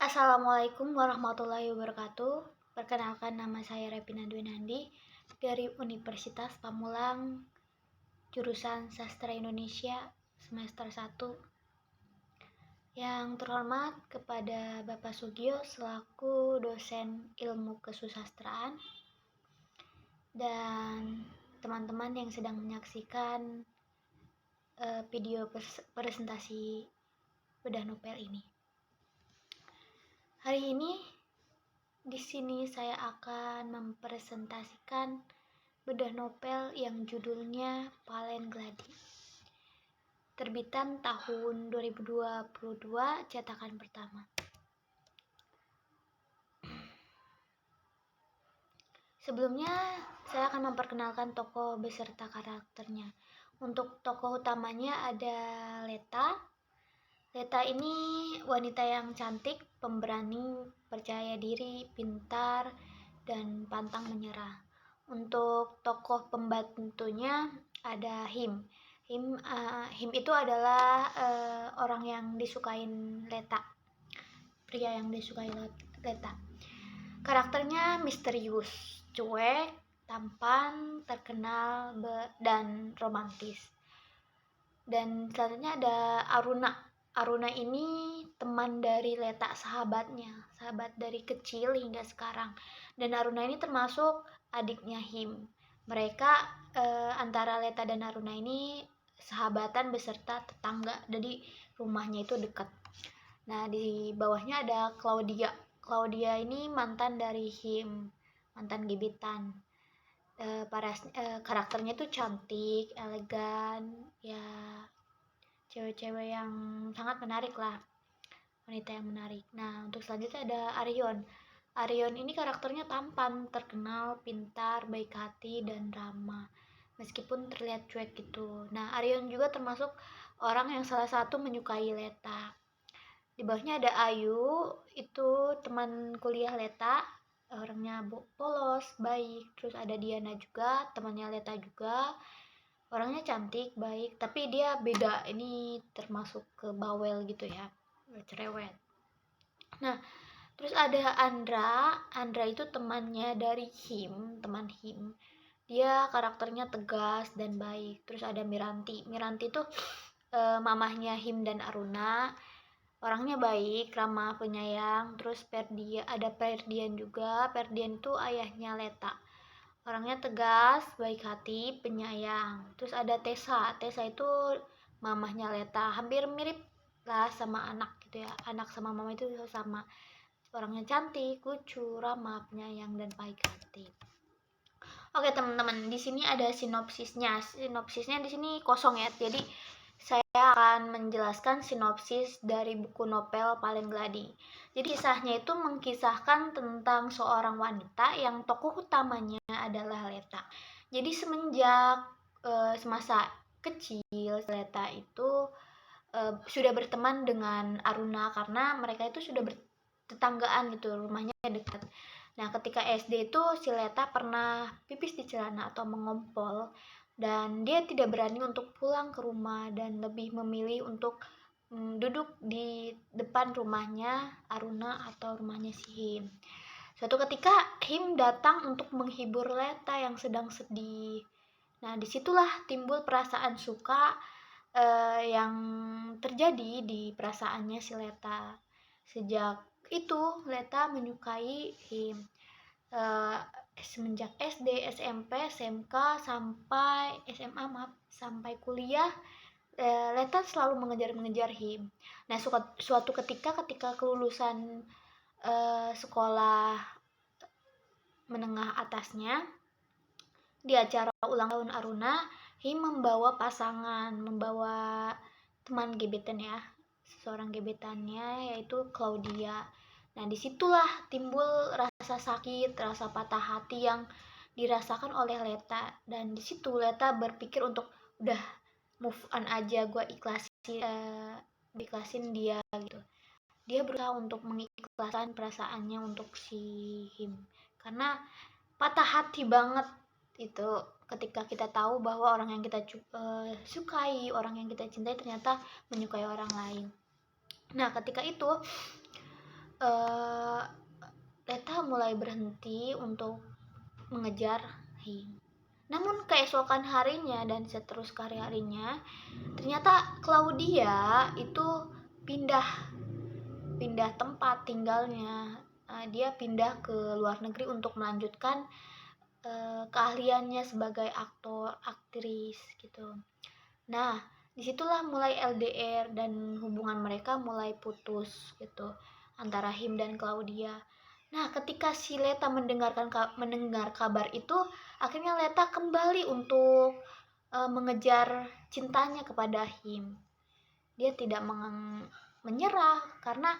Assalamualaikum warahmatullahi wabarakatuh. Perkenalkan, nama saya Repina Dwinandi dari Universitas Pamulang, jurusan Sastra Indonesia semester 1. Yang terhormat kepada Bapak Sugio selaku dosen ilmu kesusastraan dan teman-teman yang sedang menyaksikan video presentasi bedah novel ini. Hari ini di sini saya akan mempresentasikan bedah novel yang judulnya Palen Gladi. Terbitan tahun 2022, cetakan pertama. Sebelumnya, saya akan memperkenalkan tokoh beserta karakternya. Untuk tokoh utamanya ada Leta. Leta ini wanita yang cantik, pemberani, percaya diri, pintar, dan pantang menyerah. Untuk tokoh pembantunya ada Him. Him itu adalah orang yang disukain Leta, pria yang disukai Leta. Karakternya misterius, cuek, tampan, terkenal, dan romantis. Dan selanjutnya ada Aruna. Aruna ini teman dari Leta, sahabat dari kecil hingga sekarang. Dan Aruna ini termasuk adiknya Him. Mereka antara Leta dan Aruna ini sahabatan beserta tetangga, jadi rumahnya itu dekat. Nah, di bawahnya ada Claudia. Claudia ini mantan dari Him, mantan gebetan. Karakternya tuh cantik, elegan, ya cewek-cewek yang sangat menarik lah, wanita yang menarik. Nah, untuk selanjutnya ada Arion. Arion ini karakternya tampan, terkenal, pintar, baik hati, dan ramah, meskipun terlihat cuek gitu. Nah, Arion juga termasuk orang yang salah satu menyukai Leta. Di bawahnya ada Ayu, itu teman kuliah Leta, orangnya polos, baik. Terus ada Diana juga, temannya Leta juga, orangnya cantik, baik, tapi dia beda, ini termasuk ke bawel gitu ya, cerewet. Nah, terus ada Andra. Andra itu temannya dari Him, teman Him. Dia karakternya tegas dan baik. Terus ada Miranti. Miranti itu mamahnya Him dan Aruna. Orangnya baik, ramah, penyayang. Terus ada Ferdian juga. Ferdian itu ayahnya Leta. Orangnya tegas, baik hati, penyayang. Terus ada Tessa. Tessa itu mamahnya Leta. Hampir mirip lah sama anak gitu ya. Anak sama mama itu sama. Orangnya cantik, lucu, ramah, penyayang, dan baik hati. Oke teman-teman, di sini ada sinopsisnya. Sinopsisnya di sini kosong ya. Jadi saya akan menjelaskan sinopsis dari buku novel Palen Gladi. Jadi kisahnya itu mengkisahkan tentang seorang wanita yang tokoh utamanya adalah Leta. Jadi semenjak semasa kecil Leta itu sudah berteman dengan Aruna karena mereka itu sudah bertetanggaan gitu, rumahnya dekat. Nah, ketika SD itu si Leta pernah pipis di celana atau mengompol, dan dia tidak berani untuk pulang ke rumah dan lebih memilih untuk duduk di depan rumahnya Aruna atau rumahnya si Him. Suatu ketika Him datang untuk menghibur Leta yang sedang sedih. Nah, disitulah timbul perasaan suka yang terjadi di perasaannya si Leta. Sejak itu Leta menyukai Him. Semenjak SD, SMP, SMK, sampai SMA, sampai kuliah, Leta selalu mengejar Him. Nah, suatu ketika kelulusan sekolah menengah atasnya, di acara ulang tahun Aruna, Him membawa teman gebetan ya, seorang gebetannya yaitu Claudia. Nah, disitulah timbul rasa sakit, rasa patah hati yang dirasakan oleh Leta. Dan disitu Leta berpikir untuk udah move on aja, gue ikhlasin dia gitu. Dia berusaha untuk mengikhlaskan perasaannya untuk si Him, karena patah hati banget itu ketika kita tahu bahwa orang yang kita sukai, orang yang kita cintai ternyata menyukai orang lain. Nah, ketika itu uh, Leta mulai berhenti untuk mengejar Him. Namun keesokan harinya dan seterusnya harinya, ternyata Claudia itu pindah tempat tinggalnya. Dia pindah ke luar negeri untuk melanjutkan keahliannya sebagai aktor, aktris gitu. Nah, disitulah mulai LDR dan hubungan mereka mulai putus gitu antara Him dan Claudia. Nah, ketika si Leta mendengar kabar itu, akhirnya Leta kembali untuk mengejar cintanya kepada Him. Dia tidak menyerah karena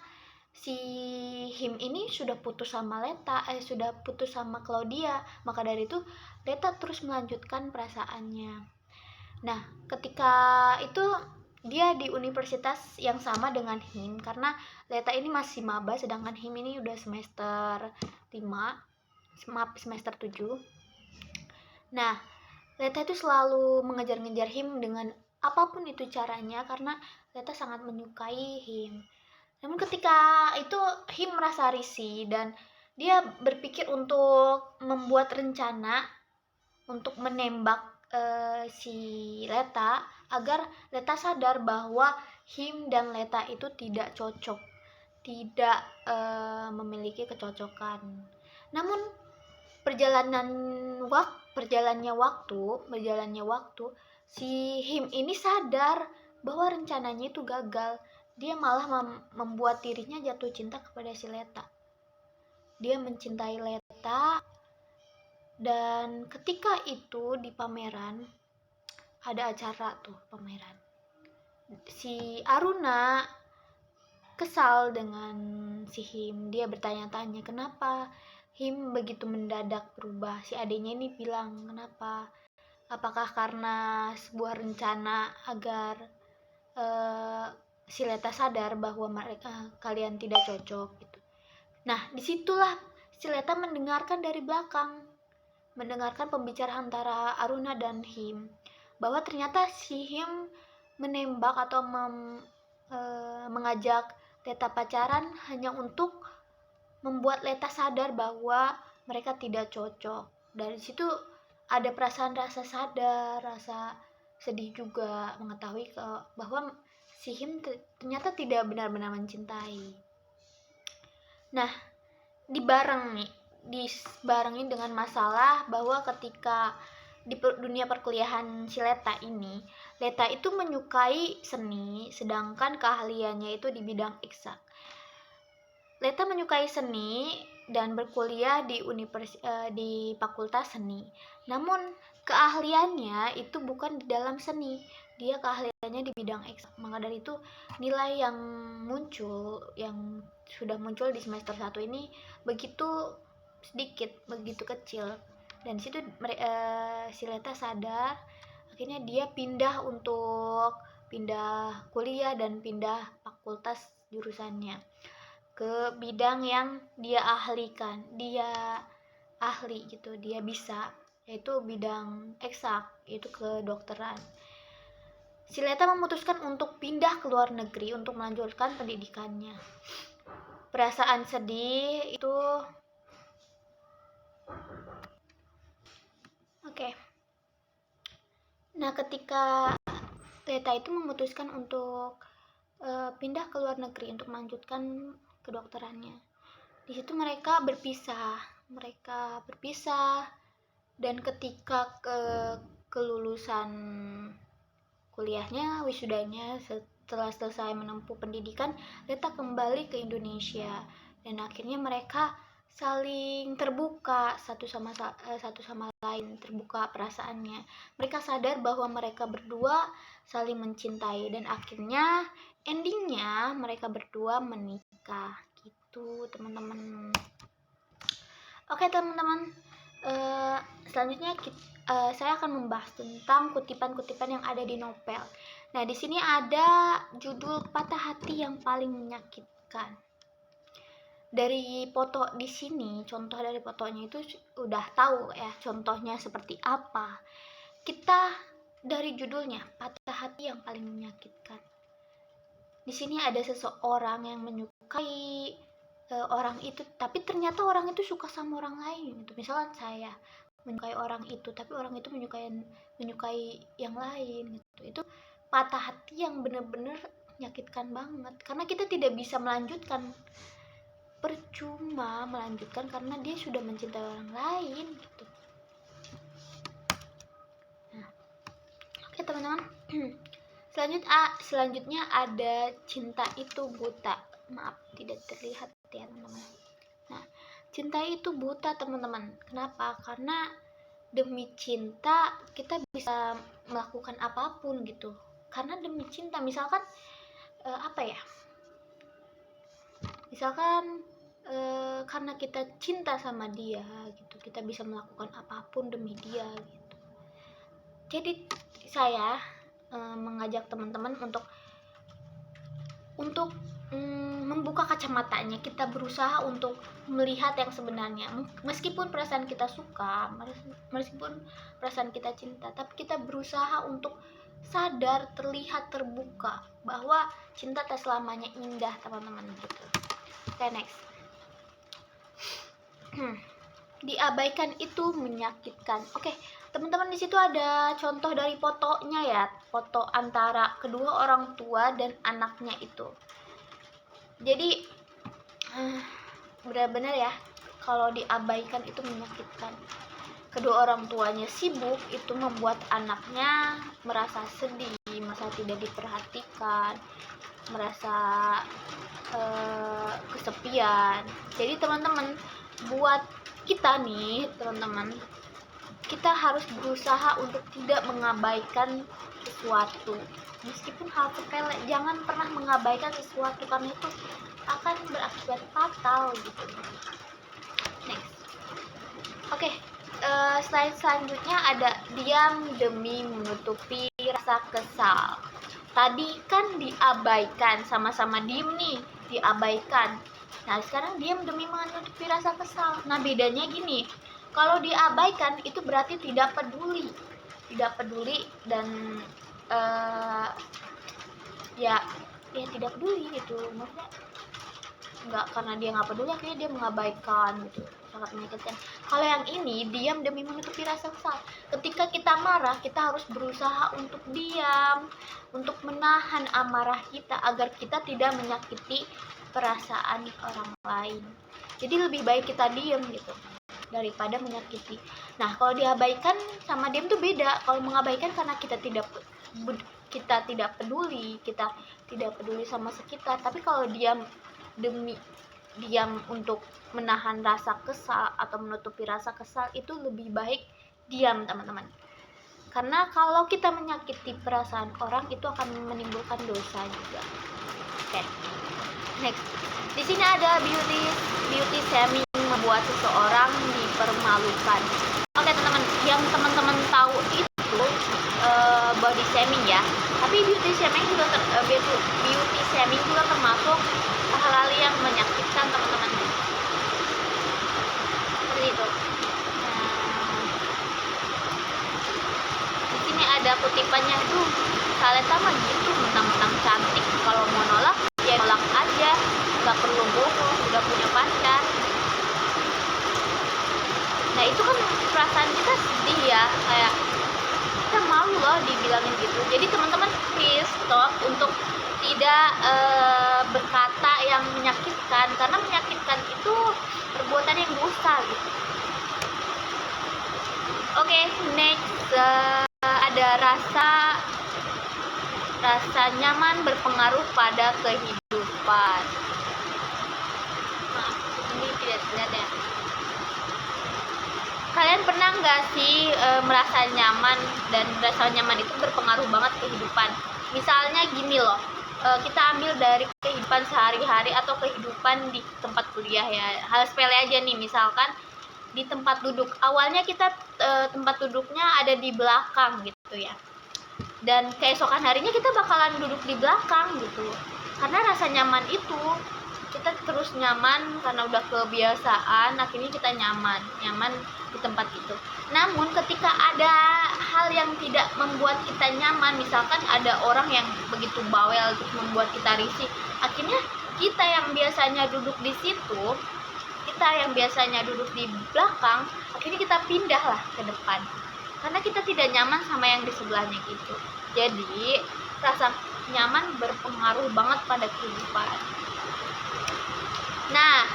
si Him ini sudah putus sama sudah putus sama Claudia. Maka dari itu Leta terus melanjutkan perasaannya. Nah, ketika itu dia di universitas yang sama dengan Him karena Leta ini masih maba sedangkan Him ini udah semester 5, semester 7. Nah, Leta itu selalu mengejar-ngejar Him dengan apapun itu caranya karena Leta sangat menyukai Him. Namun ketika itu Him merasa risih dan dia berpikir untuk membuat rencana untuk menembak si Leta agar Leta sadar bahwa Him dan Leta itu tidak cocok, tidak memiliki kecocokan. Namun berjalannya waktu, si Him ini sadar bahwa rencananya itu gagal. Dia malah membuat dirinya jatuh cinta kepada si Leta. Dia mencintai Leta, dan ketika itu di pameran, ada acara tuh pameran. Si Aruna kesal dengan si Him. Dia bertanya-tanya kenapa Him begitu mendadak berubah. Si adiknya ini bilang, kenapa? Apakah karena sebuah rencana agar si Leta sadar bahwa kalian tidak cocok gitu. Nah, disitulah si Leta mendengarkan dari belakang, mendengarkan pembicaraan antara Aruna dan Him, bahwa ternyata si Him menembak atau mengajak Leta pacaran hanya untuk membuat Leta sadar bahwa mereka tidak cocok. Dari situ ada perasaan rasa sadar, rasa sedih juga mengetahui bahwa si Him ternyata tidak benar-benar mencintai. Nah, dibarengi dengan masalah bahwa ketika di dunia perkuliahan si Leta itu menyukai seni, sedangkan keahliannya itu di bidang eksak. Leta menyukai seni dan berkuliah di fakultas seni. Namun keahliannya itu bukan di dalam seni, dia keahliannya di bidang eksak. Maka dari itu nilai yang sudah muncul di semester 1 ini begitu sedikit, begitu kecil. Dan situ si Leta sadar, akhirnya dia pindah kuliah dan pindah fakultas jurusannya ke bidang yang dia ahlikan, dia ahli gitu, dia bisa, yaitu bidang eksak, yaitu kedokteran. Si Leta memutuskan untuk pindah ke luar negeri untuk melanjutkan pendidikannya. Perasaan sedih itu oke. Nah, ketika Leta itu memutuskan untuk pindah ke luar negeri untuk melanjutkan kedokterannya, di situ mereka berpisah dan ketika kelulusan kuliahnya, wisudanya, setelah selesai menempuh pendidikan, Leta kembali ke Indonesia dan akhirnya mereka saling terbuka satu sama lain, terbuka perasaannya. Mereka sadar bahwa mereka berdua saling mencintai dan akhirnya endingnya mereka berdua menikah gitu, teman-teman. Oke, teman-teman, selanjutnya saya akan membahas tentang kutipan-kutipan yang ada di novel. Nah, di sini ada judul Patah Hati yang Paling Menyakitkan. Dari foto di sini, contoh dari fotonya itu udah tahu ya contohnya seperti apa. Kita dari judulnya Patah Hati yang Paling Menyakitkan. Di sini ada seseorang yang menyukai orang itu, tapi ternyata orang itu suka sama orang lain gitu. Misalkan saya menyukai orang itu, tapi orang itu menyukai yang lain gitu. Itu patah hati yang bener-bener menyakitkan banget, karena kita tidak bisa melanjutkan, percuma melanjutkan karena dia sudah mencintai orang lain gitu. Nah, oke teman-teman. Selanjutnya ada cinta itu buta. Maaf, tidak terlihat ya teman-teman. Nah, cinta itu buta teman-teman. Kenapa? Karena demi cinta kita bisa melakukan apapun gitu. Karena demi cinta, misalkan misalkan karena kita cinta sama dia gitu, kita bisa melakukan apapun demi dia gitu. Jadi saya mengajak teman-teman untuk membuka kacamatanya. Kita berusaha untuk melihat yang sebenarnya, meskipun perasaan kita suka, meskipun perasaan kita cinta, tapi kita berusaha untuk sadar, terlihat, terbuka bahwa cinta tak selamanya indah teman-teman gitu. Oke, next. Diabaikan itu menyakitkan. Oke, teman-teman, di situ ada contoh dari fotonya ya, foto antara kedua orang tua dan anaknya itu. Jadi benar-benar ya, kalau diabaikan itu menyakitkan. Kedua orang tuanya sibuk, itu membuat anaknya merasa sedih, merasa tidak diperhatikan, merasa kesepian. Jadi teman-teman, buat kita nih teman-teman, kita harus berusaha untuk tidak mengabaikan sesuatu, meskipun hal sepele. Jangan pernah mengabaikan sesuatu, karena itu akan berakibat fatal gitu. Next. Oke, selanjutnya ada diam demi menutupi rasa kesal. Tadi kan diabaikan, sama-sama diem nih, diabaikan. Nah, sekarang diam demi menutupi rasa kesal. Nah, bedanya gini, kalau diabaikan itu berarti tidak peduli dan ya tidak peduli gitu. Maksudnya nggak, karena dia nggak peduli akhirnya dia mengabaikan gitu, sangat menyakitkan. Kalau yang ini diam demi menutupi rasa kesal. Ketika kita marah, kita harus berusaha untuk diam, untuk menahan amarah kita agar kita tidak menyakiti perasaan orang lain. Jadi lebih baik kita diam gitu daripada menyakiti. Nah, kalau diabaikan sama diam tuh beda. Kalau mengabaikan karena kita tidak peduli sama sekitar. Tapi kalau diam untuk menahan rasa kesal atau menutupi rasa kesal, itu lebih baik diam teman-teman. Karena kalau kita menyakiti perasaan orang, itu akan menimbulkan dosa juga. Oke. Next. Di sini ada beauty shaming, membuat seseorang dipermalukan. Oke teman-teman, yang teman-teman tahu itu body shaming ya. Tapi beauty shaming juga termasuk hal-hal yang menyakitkan teman-teman. Seperti itu. Di sini ada kutipannya, Saleta mah gitu, mentang-mentang cantik, kalau mau nolak ya nolak aja, nggak perlu bohong, udah punya pacar. Nah, itu kan perasaan kita sedih ya, kayak kita malu loh dibilangin gitu. Jadi teman-teman, please stop untuk tidak berkata yang menyakitkan, karena menyakitkan itu perbuatan yang dosa gitu. Oke, next. Ada rasa nyaman berpengaruh pada kehidupan. Nah, ini tidak terlihat ya. Kalian pernah nggak sih merasa nyaman, dan rasa nyaman itu berpengaruh banget ke kehidupan? Misalnya gini loh, kita ambil dari kehidupan sehari-hari atau kehidupan di tempat kuliah ya. Hal sepele aja nih, misalkan di tempat duduk. Awalnya kita tempat duduknya ada di belakang gitu ya. Dan keesokan harinya kita bakalan duduk di belakang gitu. Karena rasa nyaman itu, kita terus nyaman karena udah kebiasaan, akhirnya kita nyaman di tempat itu. Namun ketika ada hal yang tidak membuat kita nyaman, misalkan ada orang yang begitu bawel terus membuat kita risih, akhirnya kita yang biasa biasanya duduk di situ, kita yang biasanya duduk di belakang, akhirnya kita pindah lah ke depan karena kita tidak nyaman sama yang di sebelahnya gitu. Jadi rasa nyaman berpengaruh banget pada kehidupan. Nah,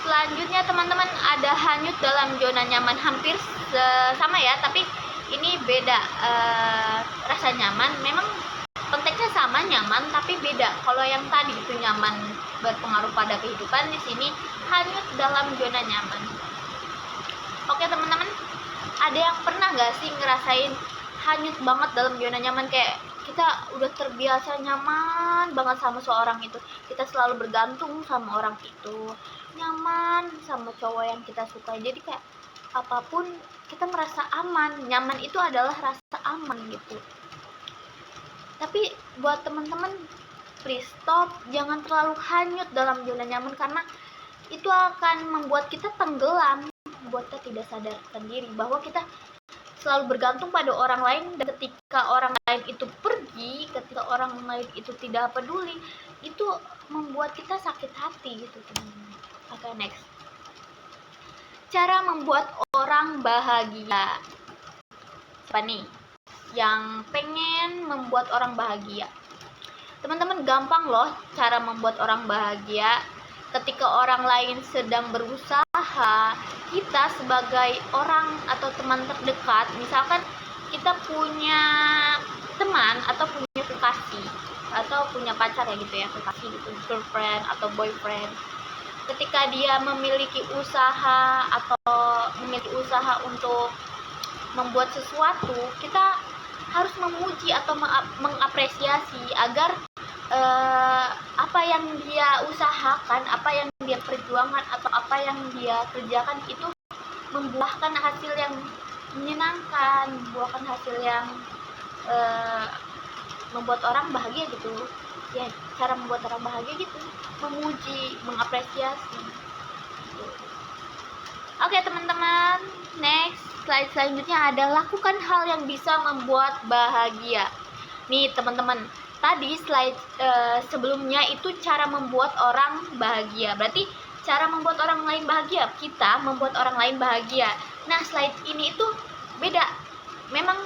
selanjutnya teman-teman ada hanyut dalam zona nyaman, hampir sama ya, tapi ini beda. Rasa nyaman memang konteksnya sama, nyaman, tapi beda. Kalau yang tadi itu nyaman berpengaruh pada kehidupan, di sini hanyut dalam zona nyaman. Oke teman-teman, ada yang pernah nggak sih ngerasain hanyut banget dalam zona nyaman, kayak kita udah terbiasa nyaman banget sama seorang itu, kita selalu bergantung sama orang itu, nyaman sama cowok yang kita suka, jadi kayak apapun kita merasa aman. Nyaman itu adalah rasa aman gitu. Tapi buat teman-teman, please stop, jangan terlalu hanyut dalam zona nyaman karena itu akan membuat kita tenggelam, membuat kita tidak sadarkan diri bahwa kita selalu bergantung pada orang lain, dan ketika orang lain itu pergi, ketika orang lain itu tidak peduli, itu membuat kita sakit hati gitu teman-teman. Oke, next. Cara membuat orang bahagia. Siapa nih yang pengen membuat orang bahagia? Teman-teman, gampang loh cara membuat orang bahagia. Ketika orang lain sedang berusaha, kita sebagai orang atau teman terdekat, misalkan kita punya teman atau punya kekasih atau punya pacar ya gitu ya, kekasih gitu, girlfriend atau boyfriend. Ketika dia memiliki usaha atau memiliki usaha untuk membuat sesuatu, kita harus memuji atau mengapresiasi agar apa yang dia usahakan, apa yang dia perjuangkan, atau apa yang dia kerjakan itu membuahkan hasil yang menyenangkan, membuahkan hasil yang membuat orang bahagia gitu ya. Cara membuat orang bahagia gitu, memuji, mengapresiasi gitu. Oke teman-teman, next slide selanjutnya ada lakukan hal yang bisa membuat bahagia. Nih teman-teman, tadi slide sebelumnya itu cara membuat orang bahagia, berarti cara membuat orang lain bahagia, kita membuat orang lain bahagia. Nah slide ini itu beda, memang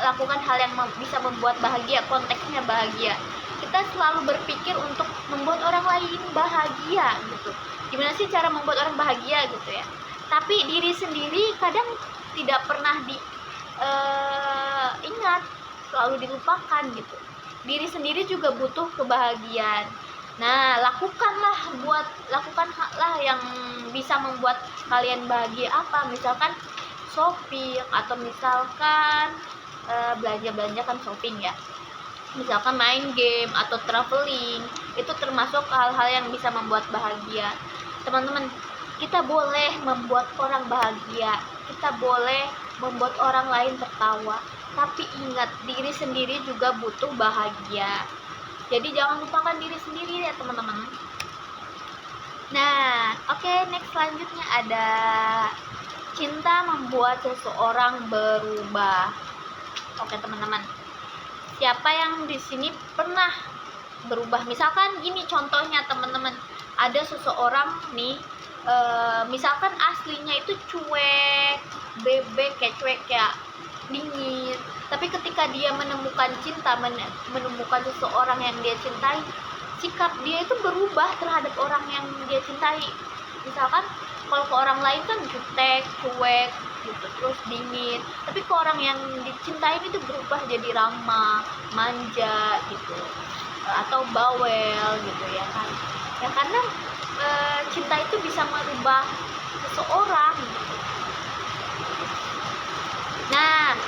lakukan hal yang bisa membuat bahagia, konteksnya bahagia. Kita selalu berpikir untuk membuat orang lain bahagia gitu. Gimana sih cara membuat orang bahagia gitu ya, tapi diri sendiri kadang tidak pernah ingat, selalu dilupakan gitu. Diri sendiri juga butuh kebahagiaan. Nah, lakukanlah yang bisa membuat kalian bahagia. Apa? Misalkan shopping, atau misalkan belanja kan shopping ya. Misalkan main game atau traveling, itu termasuk hal-hal yang bisa membuat bahagia. Teman-teman, kita boleh membuat orang bahagia, kita boleh membuat orang lain tertawa, tapi ingat, diri sendiri juga butuh bahagia. Jadi jangan lupakan diri sendiri ya teman-teman. Nah, oke, next selanjutnya ada cinta membuat seseorang berubah. Oke teman-teman, siapa yang di sini pernah berubah? Misalkan gini contohnya teman-teman, ada seseorang nih, misalkan aslinya itu cuek, bebek, kayak cuek, kayak dingin, tapi ketika dia menemukan cinta, menemukan seseorang yang dia cintai, sikap dia itu berubah terhadap orang yang dia cintai. Misalkan kalau ke orang lain kan jutek, cuek gitu, terus dingin, tapi ke orang yang dicintai itu berubah jadi ramah, manja gitu, atau bawel gitu ya kan. Ya karena cinta itu bisa merubah seseorang gitu. Nah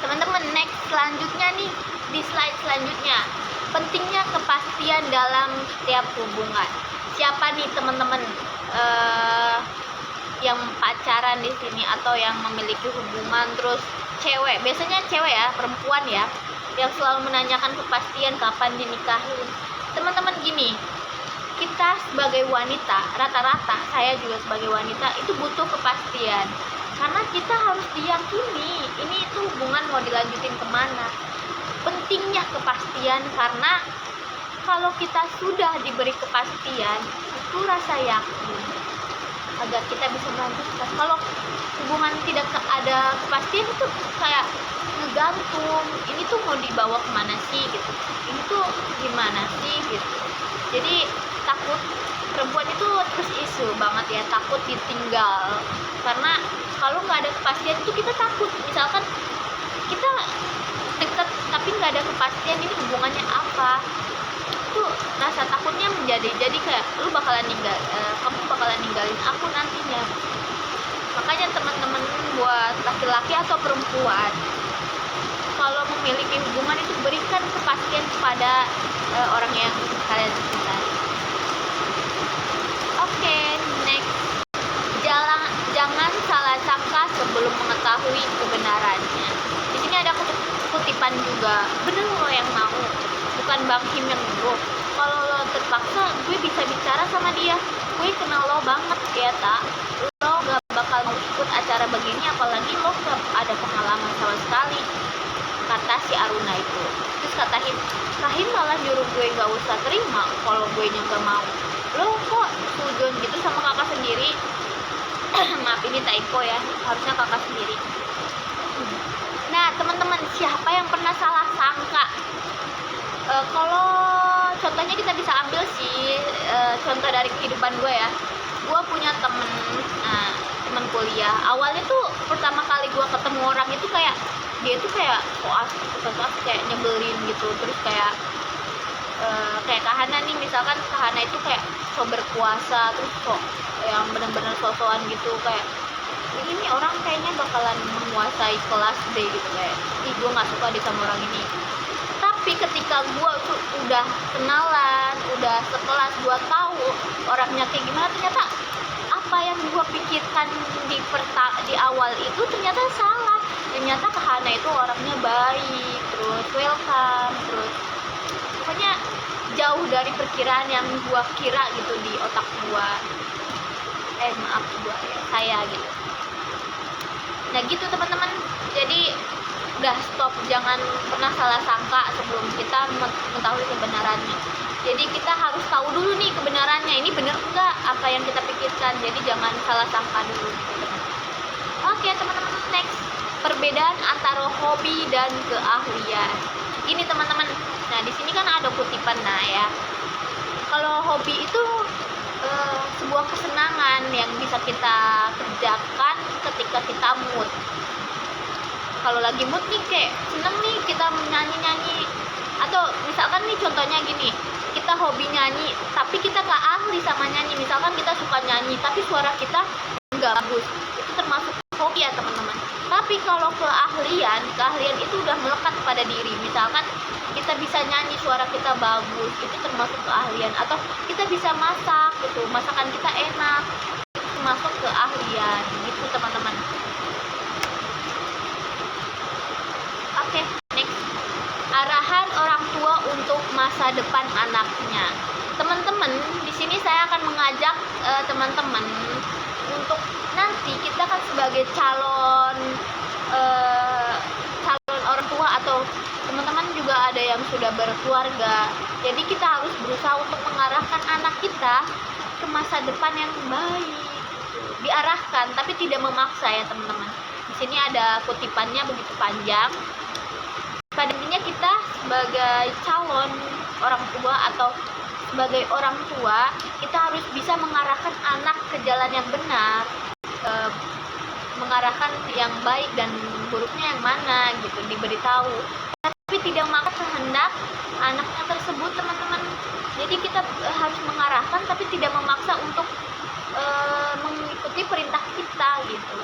teman-teman, next selanjutnya nih, di slide selanjutnya, pentingnya kepastian dalam setiap hubungan. Siapa nih teman-teman yang pacaran di sini atau yang memiliki hubungan terus cewek, biasanya cewek ya, perempuan ya, yang selalu menanyakan kepastian kapan dinikahin. Teman-teman gini, kita sebagai wanita, rata-rata saya juga sebagai wanita itu butuh kepastian, karena kita harus diyakini ini itu hubungan mau dilanjutin kemana. Pentingnya kepastian, karena kalau kita sudah diberi kepastian, itu rasa yakin agar kita bisa melanjutkan. Kalau hubungan tidak ada kepastian itu kayak ngegantung, ini tuh mau dibawa kemana sih gitu, ini tuh gimana sih gitu. Jadi takut, perempuan itu terus isu banget ya, takut ditinggal. Karena kalau nggak ada kepastian itu kita takut, misalkan kita deket tapi nggak ada kepastian ini hubungannya apa, itu rasa takutnya jadi kayak lu bakalan kamu bakalan ninggalin aku nantinya. Makanya teman-teman buat laki-laki atau perempuan, kalau memiliki hubungan itu berikan kepastian kepada orang yang kalian cintai. Oke, next. Jangan salah sangka sebelum mengetahui kebenarannya. Di sini ada kutipan juga. Bener lo yang mau, bukan Bang Kim yang nyuruh. Kalau lo terpaksa, gue bisa bicara sama dia. Gue kenal lo banget ya tak. Lo gak bakal mau ikut acara begini, apalagi lo gak ada pengalaman sama sekali, kata si Aruna itu. Terus kata Rahim malah nyuruh gue gak usah terima kalau gue nya gak mau. Lo kok sujud gitu sama kakak sendiri? Maaf, ini typo ya, harusnya kakak sendiri. Nah teman-teman, siapa yang pernah salah sangka? Kalau contohnya kita bisa ambil sih contoh dari kehidupan gue ya. Gue punya temen kuliah. Awalnya tuh pertama kali gue ketemu orang itu kayak dia tuh kayak koas kayak nyebelin gitu. Terus kayak Kahana nih, misalkan Kahana itu kayak so berkuasa, terus yang bener-bener sosokan gitu, kayak ini orang kayaknya bakalan menguasai kelas deh gitu, kayak ih gue nggak suka di sama orang ini. Tapi ketika gue tuh udah kenalan, udah sekelas, gue tahu orangnya kayak gimana, ternyata apa yang gue pikirkan di awal itu ternyata salah. Ternyata Kahana itu orangnya baik, terus welcome, terus pokoknya jauh dari perkiraan yang gue kira gitu di otak gue. Saya gitu. Nah gitu teman-teman, jadi udah stop, jangan pernah salah sangka sebelum kita mengetahui kebenarannya. Jadi kita harus tahu dulu nih kebenarannya, ini bener enggak apa yang kita pikirkan. Jadi jangan salah sangka dulu. Oke teman-teman, next, perbedaan antara hobi dan keahlian. Ini teman-teman, nah di sini kan ada kutipan. Nah ya, kalau hobi itu sebuah kesenangan yang bisa kita kerjakan ketika kita mood. Kalau lagi mood nih, kayak seneng nih kita nyanyi-nyanyi, atau misalkan nih contohnya gini, kita hobi nyanyi tapi kita gak ahli sama nyanyi. Misalkan kita suka nyanyi tapi suara kita nggak bagus, itu termasuk hobi ya teman-teman. Tapi kalau keahlian itu udah melekat pada diri. Misalkan kita bisa nyanyi, suara kita bagus, itu termasuk keahlian. Atau kita bisa masak gitu, masakan kita enak, itu termasuk keahlian gitu teman-teman. Oke, next, arahan orang tua untuk masa depan anaknya. Teman-teman, di sini saya akan mengajak teman-teman untuk nanti kita kan sebagai calon orang tua, atau teman-teman juga ada yang sudah berkeluarga. Jadi kita harus berusaha untuk mengarahkan anak kita ke masa depan yang baik. Diarahkan tapi tidak memaksa ya teman-teman. Di sini ada kutipannya begitu panjang. Pada intinya kita sebagai calon orang tua atau sebagai orang tua, kita harus bisa mengarahkan anak ke jalan yang benar, mengarahkan yang baik dan buruknya yang mana gitu, diberitahu, tapi tidak memaksa kehendak anaknya tersebut teman-teman. Jadi kita harus mengarahkan tapi tidak memaksa untuk mengikuti perintah kita gitu.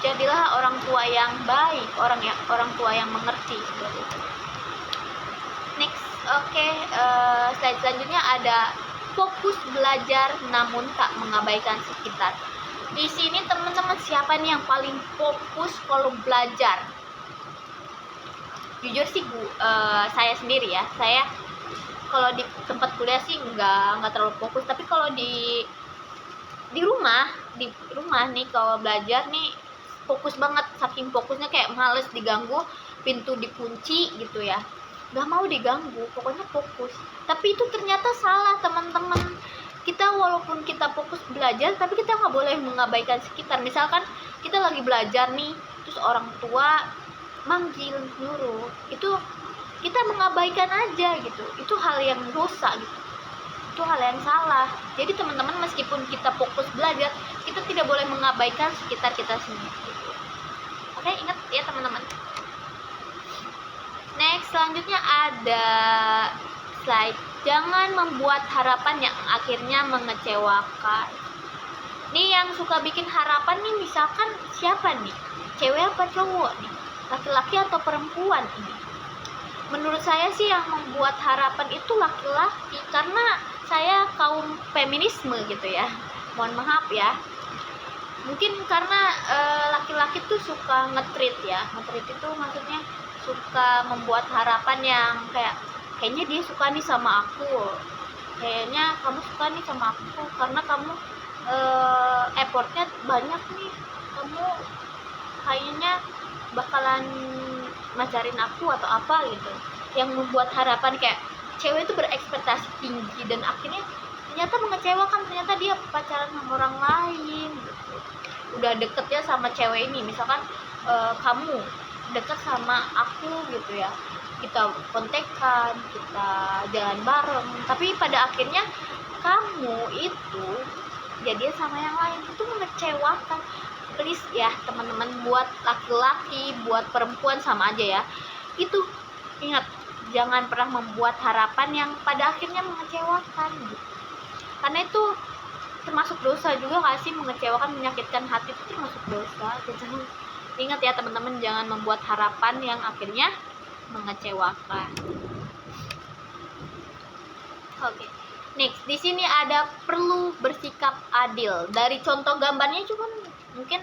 Jadilah orang tua yang baik, orang tua yang mengerti seperti itu. Next, oke, slide selanjutnya ada fokus belajar namun tak mengabaikan sekitar. Di sini teman-teman, siapa nih yang paling fokus kalau belajar? Jujur sih saya sendiri ya, saya kalau di tempat kuliah sih nggak terlalu fokus, tapi kalau di rumah nih kalau belajar nih fokus banget, saking fokusnya kayak males diganggu, pintu dikunci gitu ya. nggak mau diganggu, pokoknya fokus. Tapi itu ternyata salah teman-teman. Kita walaupun kita fokus belajar, tapi kita nggak boleh mengabaikan sekitar. Misalkan kita lagi belajar nih, terus orang tua manggil nyuruh, itu kita mengabaikan aja gitu. Itu hal yang dosa gitu, itu hal yang salah. Jadi teman-teman, meskipun kita fokus belajar, kita tidak boleh mengabaikan sekitar kita sendiri gitu. Oke, ingat ya teman-teman. Next, selanjutnya ada slide, jangan membuat harapan yang akhirnya mengecewakan. Nih yang suka bikin harapan nih, misalkan siapa nih, cewek apa cowok nih, laki-laki atau perempuan ini. Menurut saya sih yang membuat harapan itu laki-laki, karena saya kaum feminisme gitu ya, mohon maaf ya. Mungkin karena laki-laki tuh suka nge-treat ya, nge-treat itu maksudnya suka membuat harapan yang kayaknya dia suka nih sama aku, kayaknya kamu suka nih sama aku karena kamu effortnya banyak nih, kamu kayaknya bakalan ngajarin aku atau apa gitu, yang membuat harapan kayak cewek itu berekspektasi tinggi dan akhirnya ternyata mengecewakan. Ternyata dia pacaran sama orang lain gitu, udah deket ya sama cewek ini, misalkan kamu deket sama aku gitu ya, kita kontekan, kita jalan bareng, tapi pada akhirnya kamu itu jadian sama yang lain, itu mengecewakan. Please ya teman-teman, buat laki-laki, buat perempuan sama aja ya, itu ingat, jangan pernah membuat harapan yang pada akhirnya mengecewakan gitu. Karena itu termasuk dosa juga gak sih, mengecewakan, menyakitkan hati itu termasuk dosa. Jadi ingat ya teman-teman, jangan membuat harapan yang akhirnya mengecewakan. Oke. Next, di sini ada perlu bersikap adil. Dari contoh gambarnya juga mungkin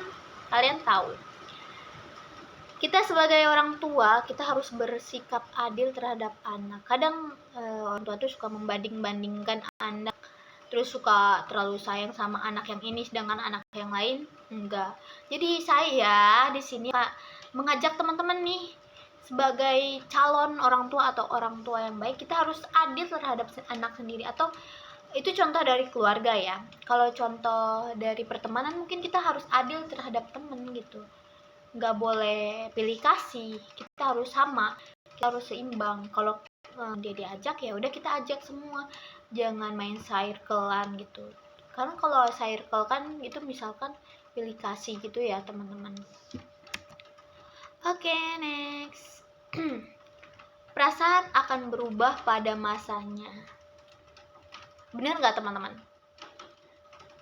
kalian tahu. Kita sebagai orang tua, kita harus bersikap adil terhadap anak. Kadang orang tua tuh suka membanding-bandingkan anak, terus suka terlalu sayang sama anak yang ini sedangkan anak yang lain enggak. Jadi saya di sini mengajak teman-teman nih, sebagai calon orang tua atau orang tua yang baik, kita harus adil terhadap anak sendiri. Atau itu contoh dari keluarga ya. Kalau contoh dari pertemanan, mungkin kita harus adil terhadap temen gitu, nggak boleh pilih kasih, kita harus sama, kita harus seimbang. Kalau dia diajak ya udah kita ajak semua, jangan main circle-an gitu. Karena kalau circle kan itu misalkan pilih kasih gitu ya teman-teman. Oke, next. Perasaan akan berubah pada masanya. Benar nggak teman-teman?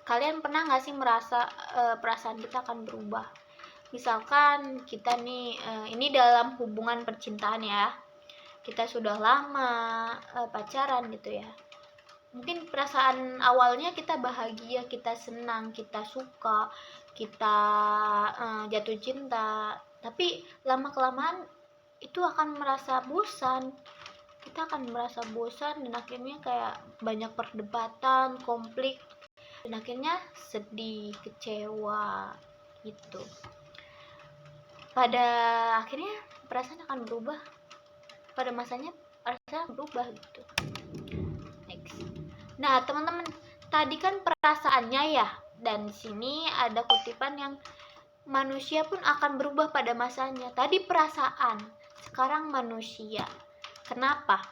Kalian pernah nggak sih merasa perasaan kita akan berubah? Misalkan kita nih, ini dalam hubungan percintaan ya, kita sudah lama pacaran gitu ya. Mungkin perasaan awalnya kita bahagia, kita senang, kita suka, kita jatuh cinta. Tapi lama-kelamaan itu akan merasa bosan. Kita akan merasa bosan dan akhirnya kayak banyak perdebatan, konflik, dan akhirnya sedih, kecewa gitu. Pada akhirnya perasaan akan berubah, pada masanya perasaan berubah gitu. Next. Nah teman-teman, tadi kan perasaannya ya, dan di sini ada kutipan yang manusia pun akan berubah pada masanya. Tadi perasaan, sekarang manusia. Kenapa?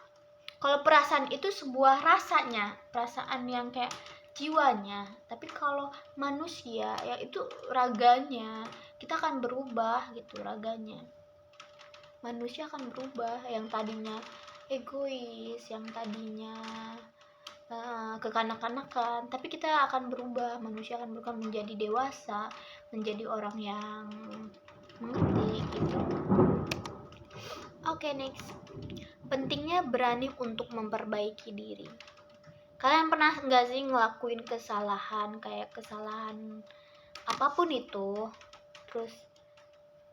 Kalau perasaan itu sebuah rasanya, perasaan yang kayak jiwanya, tapi kalau manusia ya itu raganya, kita akan berubah gitu raganya. Manusia akan berubah, yang tadinya egois, yang tadinya kekanak-kanakan, tapi kita akan berubah, manusia akan berubah menjadi dewasa, menjadi orang yang mengerti gitu. Oke, next. Pentingnya berani untuk memperbaiki diri. Kalian pernah nggak sih ngelakuin kesalahan, kayak kesalahan apapun itu, terus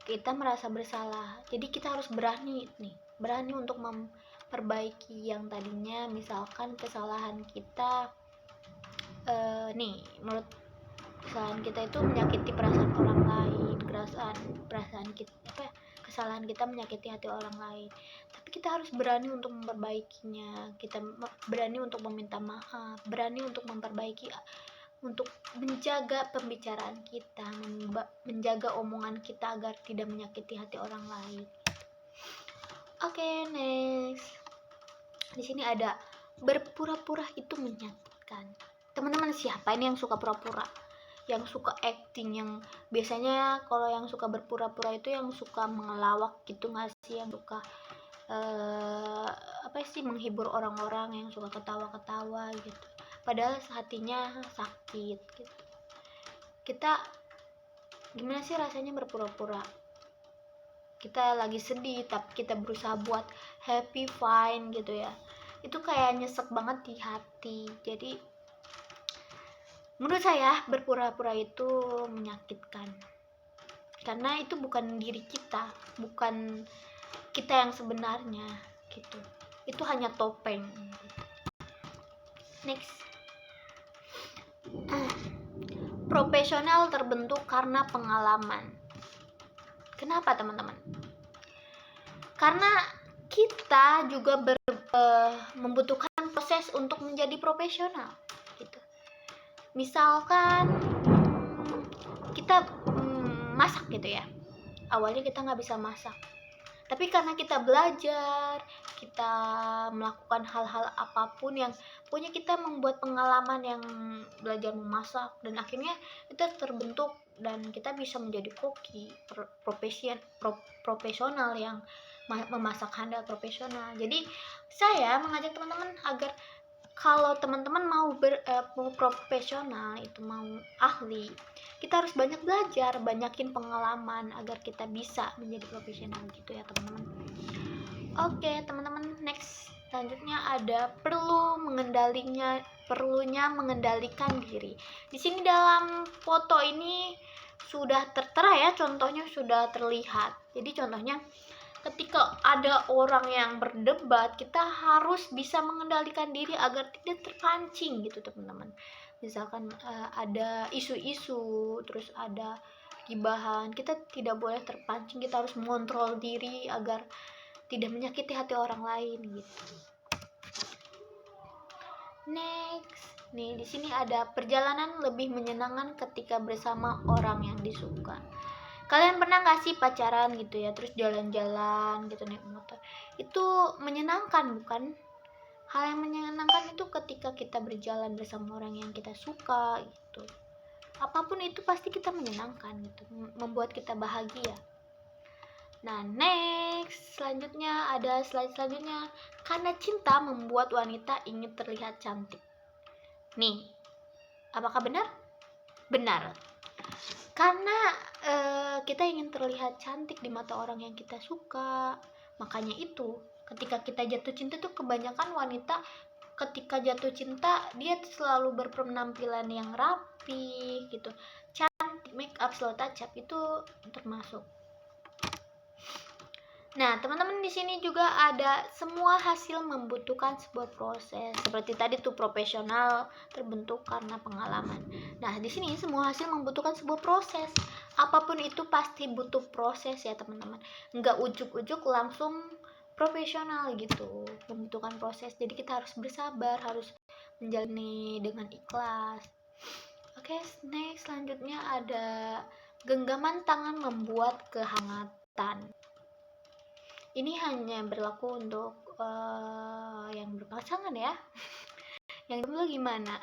kita merasa bersalah, jadi kita harus berani untuk memperbaiki yang tadinya misalkan kesalahan kita menurut kesalahan kita itu menyakiti perasaan orang lain, perasaan kita kesalahan kita menyakiti hati orang lain, tapi kita harus berani untuk memperbaikinya. Kita berani untuk meminta maaf, berani untuk memperbaiki, untuk menjaga pembicaraan kita, menjaga omongan kita agar tidak menyakiti hati orang lain. Oke, next. Di sini ada berpura-pura itu menyakitkan. Teman-teman, siapa ini yang suka pura-pura? Yang suka acting, yang biasanya kalau yang suka berpura-pura itu yang suka mengelawak gitu nggak sih, yang suka menghibur orang-orang, yang suka ketawa-ketawa gitu, padahal hatinya sakit gitu. Kita gimana sih rasanya berpura-pura? Kita lagi sedih tapi kita berusaha buat happy, fine gitu ya, itu kayak nyesek banget di hati. Jadi menurut saya berpura-pura itu menyakitkan, karena itu bukan diri kita, bukan kita yang sebenarnya gitu. Itu hanya topeng. Next. Profesional terbentuk karena pengalaman. Kenapa teman-teman? Karena kita juga membutuhkan proses untuk menjadi profesional gitu. Misalkan kita masak gitu ya, awalnya kita nggak bisa masak, tapi karena kita belajar, kita melakukan hal-hal apapun yang punya, kita membuat pengalaman yang belajar memasak, dan akhirnya kita terbentuk dan kita bisa menjadi koki profesional yang memasak handal profesional. Jadi saya mengajak teman-teman agar kalau teman-teman mau profesional, itu mau ahli, kita harus banyak belajar, banyakin pengalaman agar kita bisa menjadi profesional gitu ya teman-teman. Oke teman-teman, next. Selanjutnya ada perlunya mengendalikan diri. Di sini dalam foto ini sudah tertera ya, contohnya sudah terlihat. Jadi contohnya ketika ada orang yang berdebat, kita harus bisa mengendalikan diri agar tidak terpancing gitu teman-teman. Misalkan ada isu-isu, terus ada gibahan, kita tidak boleh terpancing, kita harus mengontrol diri agar tidak menyakiti hati orang lain gitu. Next. Nih, di sini ada perjalanan lebih menyenangkan ketika bersama orang yang disuka. Kalian pernah gak sih pacaran gitu ya, terus jalan-jalan gitu naik motor? Itu menyenangkan bukan? Hal yang menyenangkan itu ketika kita berjalan bersama orang yang kita suka gitu. Apapun itu pasti kita menyenangkan gitu, membuat kita bahagia. Nah, next. Selanjutnya ada slide selanjutnya. Karena cinta membuat wanita ingin terlihat cantik. Nih, apakah benar? Benar. Karena kita ingin terlihat cantik di mata orang yang kita suka. Makanya itu ketika kita jatuh cinta tuh, kebanyakan wanita ketika jatuh cinta dia selalu berpenampilan yang rapi gitu, cantik, make up, slow touch up itu termasuk. Nah, teman-teman, di sini juga ada semua hasil membutuhkan sebuah proses. Seperti tadi tuh, profesional terbentuk karena pengalaman. Nah, di sini semua hasil membutuhkan sebuah proses. Apapun itu pasti butuh proses ya, teman-teman. Nggak ujuk-ujuk langsung profesional gitu. Membutuhkan proses. Jadi kita harus bersabar, harus menjalani dengan ikhlas. Oke, next. Selanjutnya ada genggaman tangan membuat kehangatan. Ini hanya berlaku untuk yang berpasangan ya. Yang dulu gimana?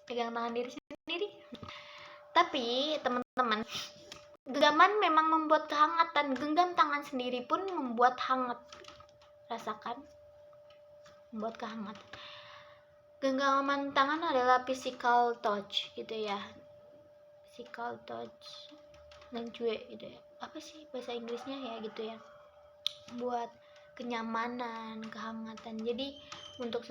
Pegang tangan diri sendiri. Tapi teman-teman, genggaman memang membuat kehangatan. Genggam tangan sendiri pun membuat hangat. Rasakan, membuat kehangatan. Genggaman tangan adalah physical touch gitu ya. Physical touch dan cuek gitu ya. Apa sih bahasa Inggrisnya ya gitu ya. Buat kenyamanan, kehangatan. Jadi untuk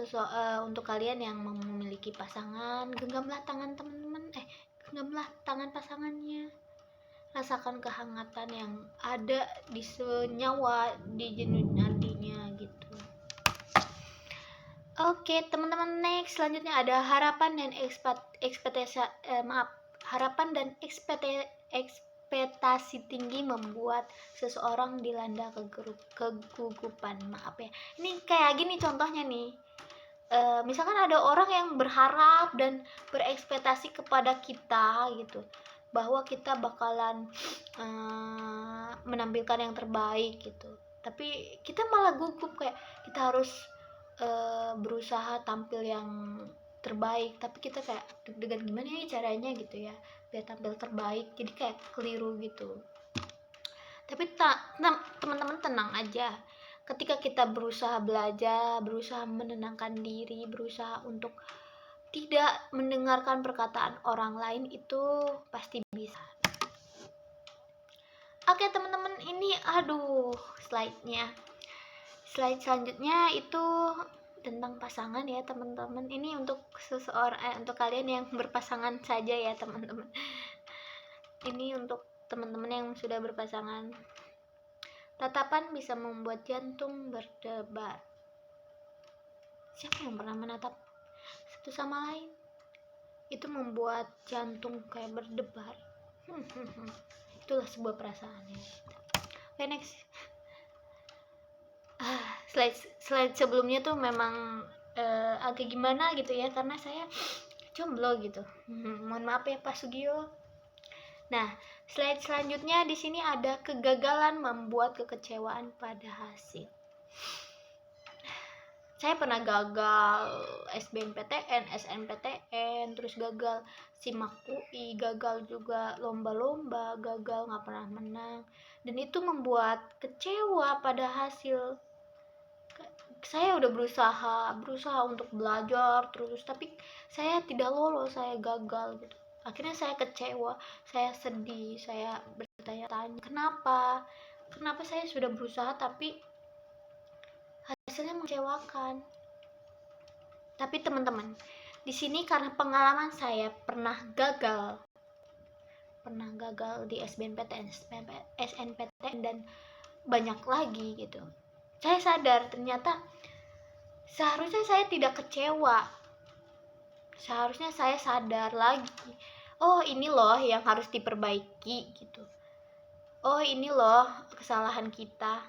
untuk kalian yang memiliki pasangan, genggamlah tangan teman-teman, genggamlah tangan pasangannya. Rasakan kehangatan yang ada di senyawa, di jenuh nadinya gitu. Oke, teman-teman, next. Selanjutnya ada harapan dan ekspektasi berekspektasi tinggi membuat seseorang dilanda kegugupan. Maaf ya. Ini kayak gini contohnya nih. Misalkan ada orang yang berharap dan berekspektasi kepada kita gitu, bahwa kita bakalan menampilkan yang terbaik gitu. Tapi kita malah gugup, kayak kita harus berusaha tampil yang terbaik, tapi kita kayak deg-degan gimana ya caranya gitu ya biar tampil terbaik, jadi kayak keliru gitu. Tapi teman-teman tenang aja, ketika kita berusaha belajar, berusaha menenangkan diri, berusaha untuk tidak mendengarkan perkataan orang lain, itu pasti bisa. Oke teman-teman, ini slide selanjutnya itu tentang pasangan ya teman-teman. Ini untuk untuk kalian yang berpasangan saja ya teman-teman. Ini untuk teman-teman yang sudah berpasangan. Tatapan bisa membuat jantung berdebar. Siapa yang pernah menatap satu sama lain? Itu membuat jantung kayak berdebar. Itulah sebuah perasaan ya. Okay, next. Slide sebelumnya tuh memang agak gimana gitu ya, karena saya jomblo gitu. Mohon maaf ya Pak Sugio. Nah, slide selanjutnya di sini ada kegagalan membuat kekecewaan pada hasil. Saya pernah gagal SBMPTN, SNPTN, terus gagal SIMAK UI, gagal juga lomba-lomba, gagal nggak pernah menang, dan itu membuat kecewa pada hasil. Saya udah berusaha untuk belajar terus, tapi saya tidak lolos, saya gagal gitu. Akhirnya saya kecewa, saya sedih, saya bertanya-tanya kenapa saya sudah berusaha tapi hasilnya mengecewakan. Tapi teman-teman, di sini karena pengalaman saya pernah gagal di SBMPTN, SNPTN, dan banyak lagi gitu. Saya sadar ternyata seharusnya saya tidak kecewa. Seharusnya saya sadar lagi, oh ini loh yang harus diperbaiki gitu. Oh ini loh kesalahan kita.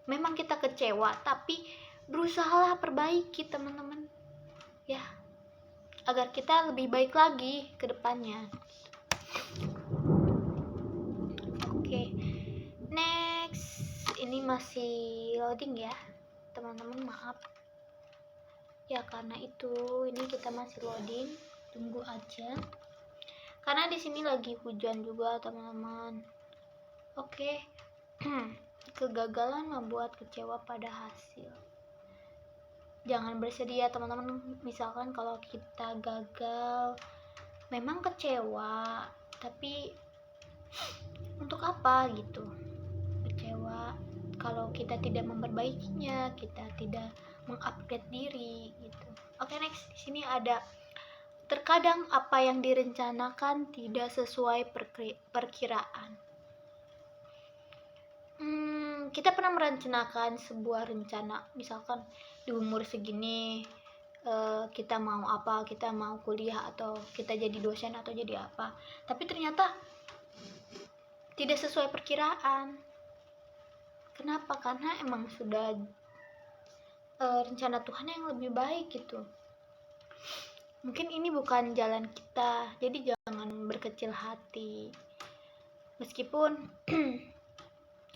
Memang kita kecewa, tapi berusahalah perbaiki teman-teman. Ya, agar kita lebih baik lagi ke depannya. Oke. Next. Ini masih loading ya. Teman-teman maaf. Ya karena itu ini kita masih loading. Tunggu aja. Karena di sini lagi hujan juga, teman-teman. Oke. Kegagalan membuat kecewa pada hasil. Jangan bersedih ya teman-teman. Misalkan kalau kita gagal, memang kecewa, tapi untuk apa gitu? Kecewa kalau kita tidak memperbaikinya, kita tidak mengupgrade diri gitu. Oke, next. Di sini ada terkadang apa yang direncanakan tidak sesuai perkiraan. Kita pernah merencanakan sebuah rencana, misalkan di umur segini kita mau apa, kita mau kuliah atau kita jadi dosen atau jadi apa, tapi ternyata tidak sesuai perkiraan. Kenapa? Karena emang sudah rencana Tuhan yang lebih baik gitu. Mungkin ini bukan jalan kita, jadi jangan berkecil hati. Meskipun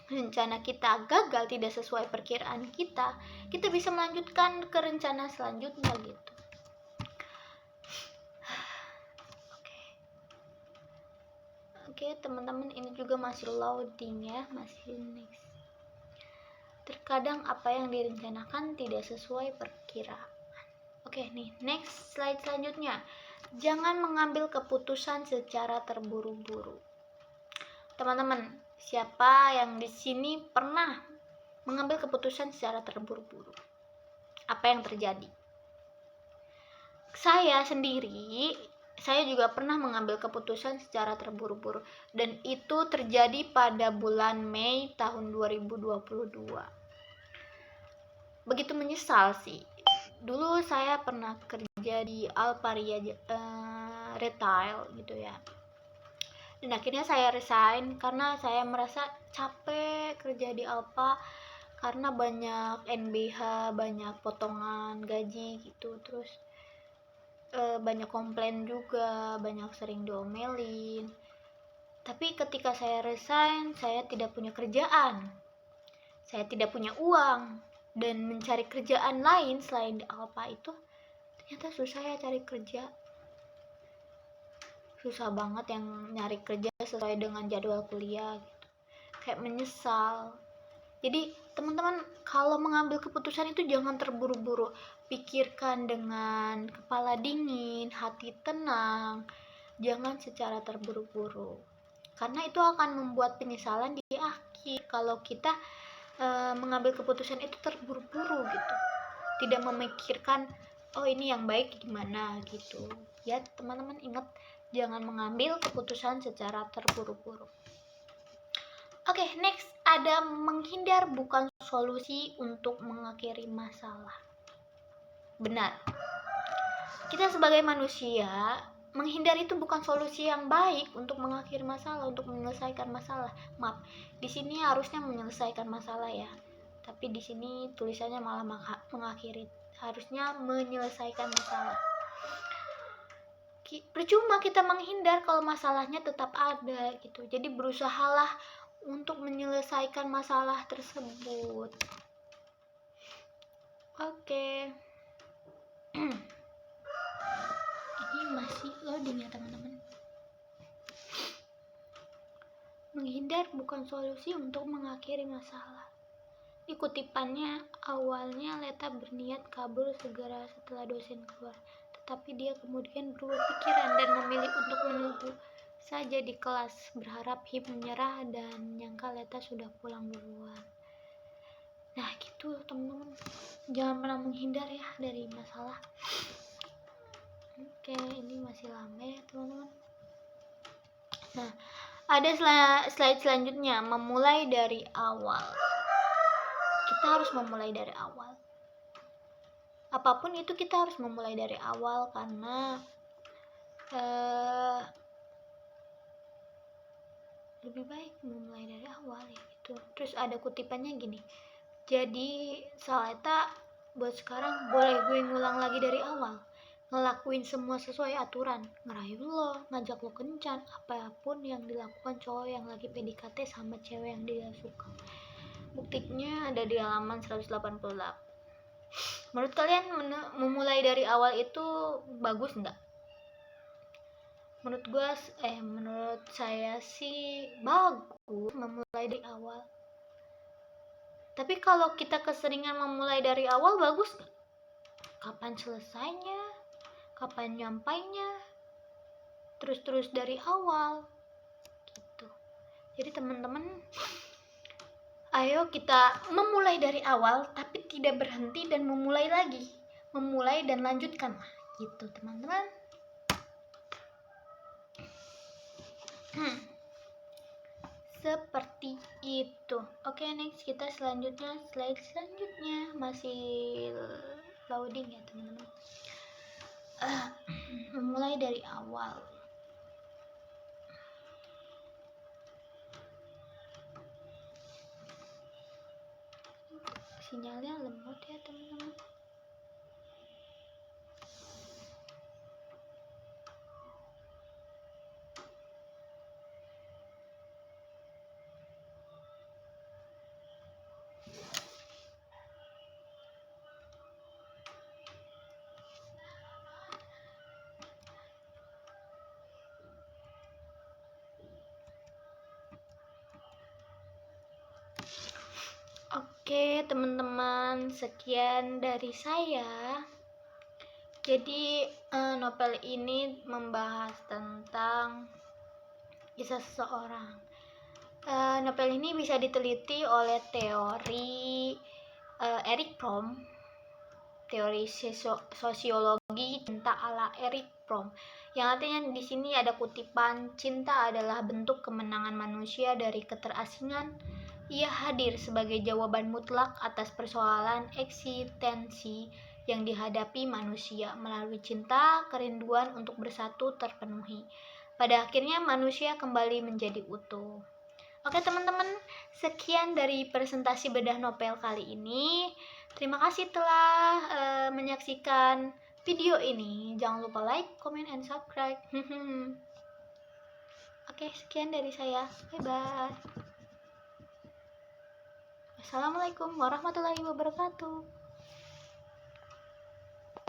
rencana kita gagal tidak sesuai perkiraan kita bisa melanjutkan ke rencana selanjutnya gitu. Oke, teman-teman, ini juga masih loading ya, masih next. Terkadang apa yang direncanakan tidak sesuai perkiraan. Oke, nih, next slide selanjutnya. Jangan mengambil keputusan secara terburu-buru. Teman-teman, siapa yang di sini pernah mengambil keputusan secara terburu-buru? Apa yang terjadi? Saya sendiri, saya juga pernah mengambil keputusan secara terburu-buru, dan itu terjadi pada bulan Mei tahun 2022. Begitu menyesal sih. Dulu saya pernah kerja di Alparia Retail gitu ya. Dan akhirnya saya resign karena saya merasa capek kerja di Alfa, karena banyak NBH, banyak potongan gaji gitu. Terus banyak komplain juga, banyak sering diomelin. Tapi ketika saya resign, saya tidak punya kerjaan, saya tidak punya uang, dan mencari kerjaan lain selain di Alfa itu ternyata susah ya cari kerja. Susah banget yang nyari kerja sesuai dengan jadwal kuliah gitu. Kayak menyesal. Jadi teman-teman kalau mengambil keputusan itu jangan terburu-buru, pikirkan dengan kepala dingin, hati tenang, jangan secara terburu-buru, karena itu akan membuat penyesalan di akhir kalau kita mengambil keputusan itu terburu-buru gitu, tidak memikirkan oh ini yang baik gimana gitu ya. Teman-teman ingat, jangan mengambil keputusan secara terburu-buru. Oke, next ada menghindar bukan solusi untuk mengakhiri masalah. Benar. Kita sebagai manusia, menghindar itu bukan solusi yang baik untuk mengakhiri masalah, untuk menyelesaikan masalah. Maaf, di sini harusnya menyelesaikan masalah ya. Tapi di sini tulisannya malah mengakhiri. Harusnya menyelesaikan masalah. Percuma kita menghindar kalau masalahnya tetap ada gitu. Jadi berusahalah untuk menyelesaikan masalah tersebut. Oke. Ini masih loading ya teman-teman. Menghindar bukan solusi untuk mengakhiri masalah. Di kutipannya, awalnya Leta berniat kabur segera setelah dosen keluar, tetapi dia kemudian berubah pikiran dan memilih untuk menunggu saja di kelas, berharap Hip menyerah dan nyangka Leta sudah pulang duluan. Nah gitu teman-teman, jangan pernah menghindar ya dari masalah. Oke, ini masih lama ya teman-teman. Nah, ada slide selanjutnya, memulai dari awal. Kita harus memulai dari awal. Apapun itu kita harus memulai dari awal, karena lebih baik memulai dari awal ya gitu. Terus ada kutipannya gini, jadi Saleta buat sekarang boleh gue ngulang lagi dari awal, ngelakuin semua sesuai aturan, ngerayu lo, ngajak lo kencan, apapun yang dilakukan cowok yang lagi PDKT sama cewek yang dia suka. Buktinya ada di halaman 188. Menurut kalian memulai dari awal itu bagus nggak? Menurut saya sih bagus memulai dari awal. Tapi kalau kita keseringan memulai dari awal, bagus nggak? Kapan selesainya? Kapan nyampainya? Terus dari awal gitu. Jadi teman-teman, ayo kita memulai dari awal, tapi tidak berhenti dan memulai lagi. Memulai dan lanjutkan gitu teman-teman. Seperti itu. Oke, next kita selanjutnya, slide selanjutnya masih loading ya teman-teman. Memulai dari awal. Sinyalnya lemot ya teman-teman. Oke teman-teman, sekian dari saya. Jadi novel ini membahas tentang kisah seseorang. Novel ini bisa diteliti oleh teori Erich Fromm, teori sosiologi cinta ala Erich Fromm, yang artinya di sini ada kutipan, cinta adalah bentuk kemenangan manusia dari keterasingan. Ia hadir sebagai jawaban mutlak atas persoalan eksistensi yang dihadapi manusia. Melalui cinta, kerinduan untuk bersatu terpenuhi. pada akhirnya manusia kembali menjadi utuh. Oke teman-teman, sekian dari presentasi bedah novel kali ini. Terima kasih telah menyaksikan video ini. Jangan lupa like, comment, and subscribe. Oke, sekian dari saya. Bye-bye. Assalamualaikum warahmatullahi wabarakatuh.